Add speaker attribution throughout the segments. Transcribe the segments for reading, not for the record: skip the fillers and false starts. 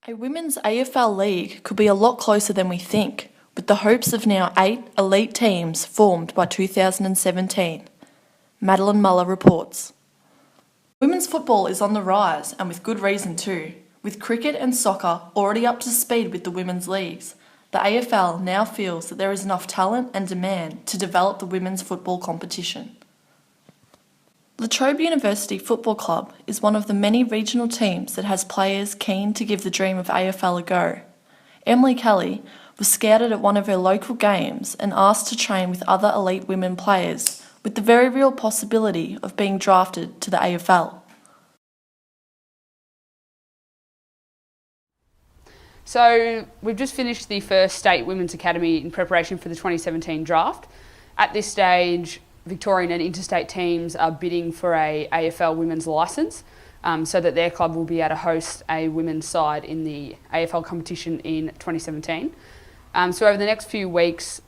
Speaker 1: A women's AFL league could be a lot closer than we think, with the hopes of now 8 elite teams formed by 2017. Madeline Muller reports. Women's football is on the rise, and with good reason too. With cricket and soccer already up to speed with the women's leagues, the AFL now feels that there is enough talent and demand to develop the women's football competition. La Trobe University Football Club is one of the many regional teams that has players keen to give the dream of AFL a go. Emily Kelly was scouted at one of her local games and asked to train with other elite women players, with the very real possibility of being drafted to the AFL.
Speaker 2: So we've just finished the first state women's academy in preparation for the 2017 draft. At this stage, Victorian and interstate teams are bidding for a AFL women's licence so that their club will be able to host a women's side in the AFL competition in 2017. So over the next few weeks,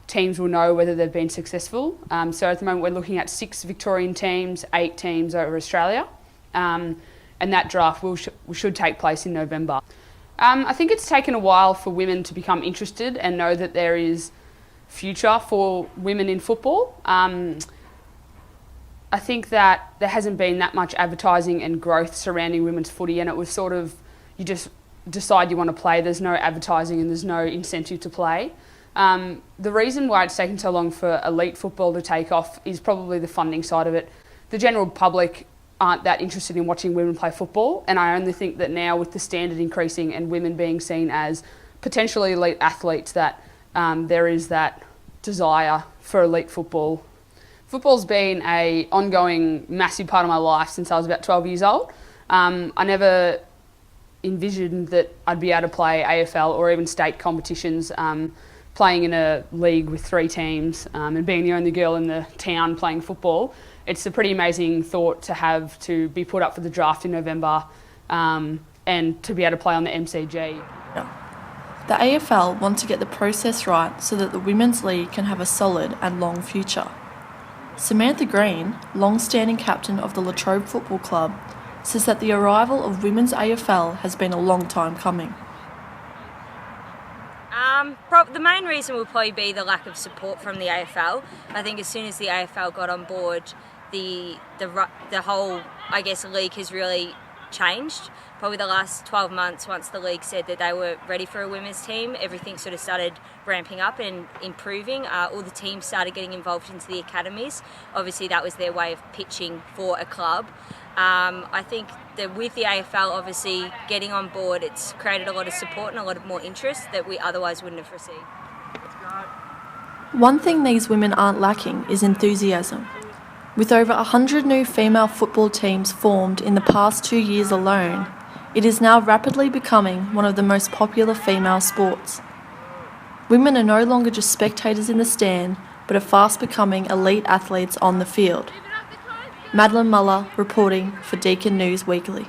Speaker 2: teams will know whether they've been successful. So at the moment we're looking at 6 Victorian teams, 8 teams over Australia, and that draft should take place in November. I think it's taken a while for women to become interested and know that there is future for women in football. I think that there hasn't been that much advertising and growth surrounding women's footy, and it was sort of, you just decide you want to play, there's no advertising and there's no incentive to play. The reason why it's taken so long for elite football to take off is probably the funding side of it. The general public aren't that interested in watching women play football, and I only think that now with the standard increasing and women being seen as potentially elite athletes that there is that desire for elite football. Football's been an ongoing massive part of my life since I was about 12 years old. I never envisioned that I'd be able to play AFL or even state competitions, playing in a league with 3 teams and being the only girl in the town playing football. It's a pretty amazing thought to have to be put up for the draft in November and to be able to play on the MCG.
Speaker 1: The AFL want to get the process right so that the Women's League can have a solid and long future. Samantha Green, long-standing captain of the La Trobe Football Club, says that the arrival of Women's AFL has been a long time coming.
Speaker 3: The main reason will probably be the lack of support from the AFL. I think as soon as the AFL got on board, the whole, league has really changed. Probably the last 12 months, once the league said that they were ready for a women's team, everything sort of started ramping up and improving. All the teams started getting involved into the academies. Obviously that was their way of pitching for a club. I think that with the AFL obviously getting on board, it's created a lot of support and a lot of more interest that we otherwise wouldn't have received.
Speaker 1: One thing these women aren't lacking is enthusiasm. With over 100 new female football teams formed in the past 2 years alone, it is now rapidly becoming one of the most popular female sports. Women are no longer just spectators in the stand, but are fast becoming elite athletes on the field. Madeline Muller reporting for Deakin News Weekly.